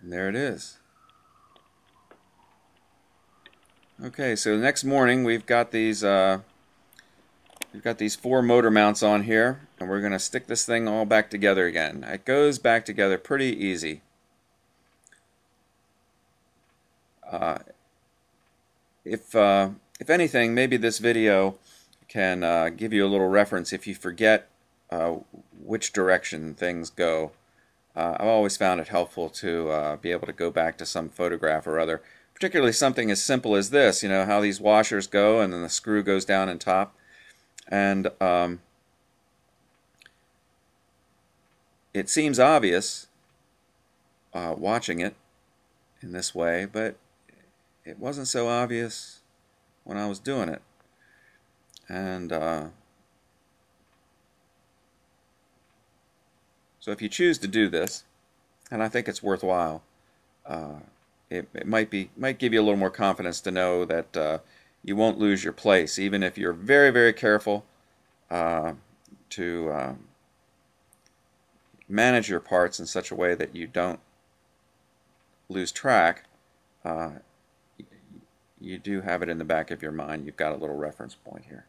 And there it is. Okay, so the next morning we've got these 4 motor mounts on here, and we're going to stick this thing all back together again. It goes back together pretty easy. If anything, maybe this video can give you a little reference if you forget which direction things go. I've always found it helpful to be able to go back to some photograph or other, particularly something as simple as this, you know, how these washers go and then the screw goes down on top. And it seems obvious watching it in this way, but it wasn't so obvious when I was doing it. And so if you choose to do this, and I think it's worthwhile, it might give you a little more confidence to know that you won't lose your place, even if you're very, very careful to manage your parts in such a way that you don't lose track. You do have it in the back of your mind. You've got a little reference point here,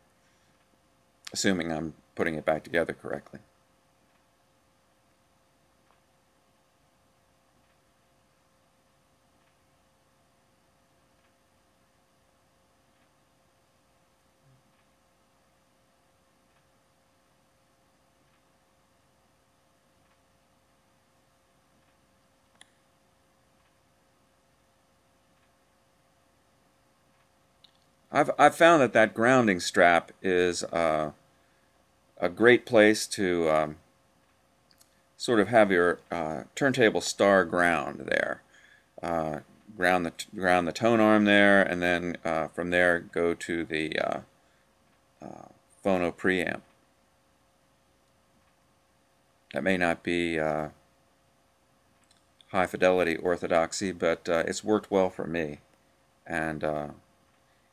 assuming I'm putting it back together correctly. I've found that grounding strap is a great place to sort of have your turntable star ground there. Ground the tone arm there, and then from there go to the phono preamp. That may not be high fidelity orthodoxy, but it's worked well for me. And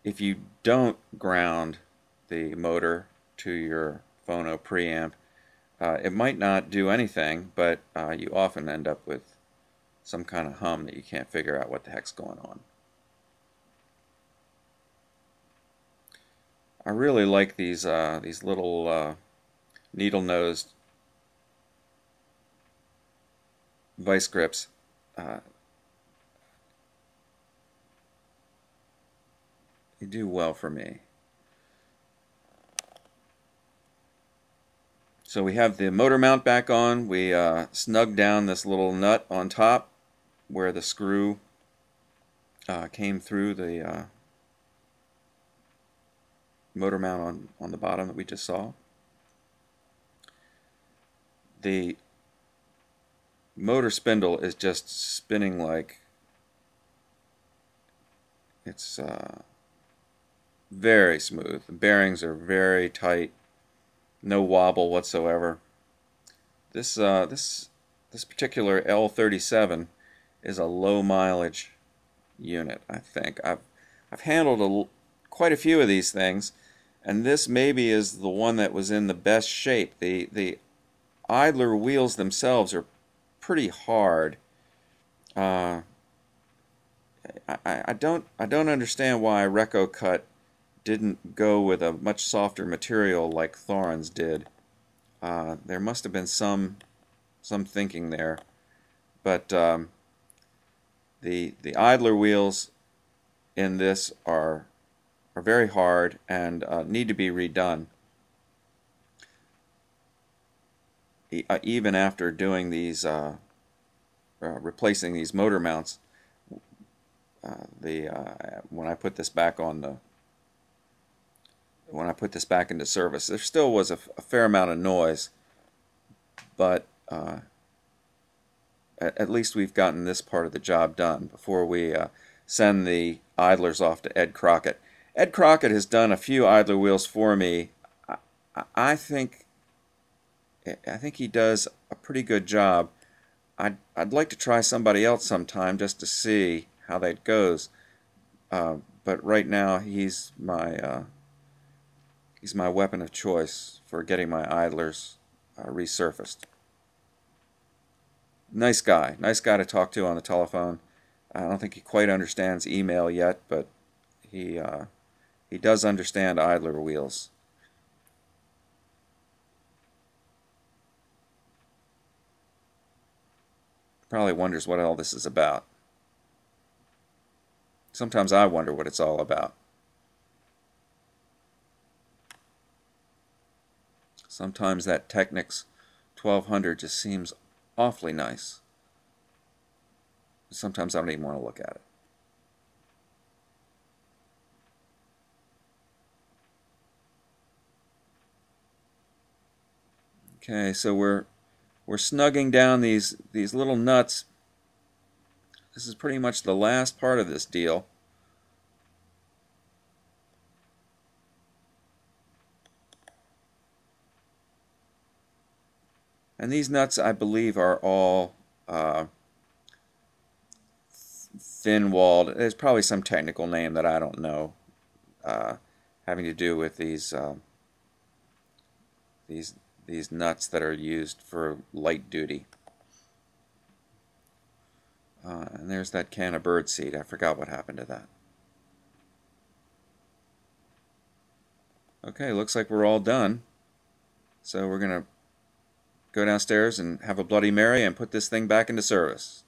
if you don't ground the motor to your phono preamp, it might not do anything, but you often end up with some kind of hum that you can't figure out what the heck's going on. I really like these little needle-nosed vice grips. They do well for me. So we have the motor mount back on. We snugged down this little nut on top where the screw came through the motor mount on the bottom that we just saw. The motor spindle is just spinning like it's very smooth. The bearings are very tight, no wobble whatsoever. This particular L37 is a low mileage unit. I think I've handled quite a few of these things, and this maybe is the one that was in the best shape. The idler wheels themselves are pretty hard. I don't understand why Rek-O-Kut didn't go with a much softer material like Thorns did. There must have been some thinking there, but the idler wheels in this are very hard and need to be redone. Even after doing these, replacing these motor mounts, when I put this back into service, there still was a fair amount of noise, but at least we've gotten this part of the job done before we send the idlers off to Ed Crockett. Ed Crockett has done a few idler wheels for me. I think he does a pretty good job. I'd like to try somebody else sometime just to see how that goes. But right now he's my weapon of choice for getting my idlers resurfaced. Nice guy. Nice guy to talk to on the telephone. I don't think he quite understands email yet, but he does understand idler wheels. Probably wonders what all this is about. Sometimes I wonder what it's all about. Sometimes that Technics 1200 just seems awfully nice. Sometimes I don't even want to look at it. Okay, so we're snugging down these little nuts. This is pretty much the last part of this deal. And these nuts, I believe, are all thin-walled. There's probably some technical name that I don't know, having to do with these nuts that are used for light duty. And there's that can of birdseed. I forgot what happened to that. Okay, looks like we're all done. So we're going to go downstairs and have a Bloody Mary and put this thing back into service.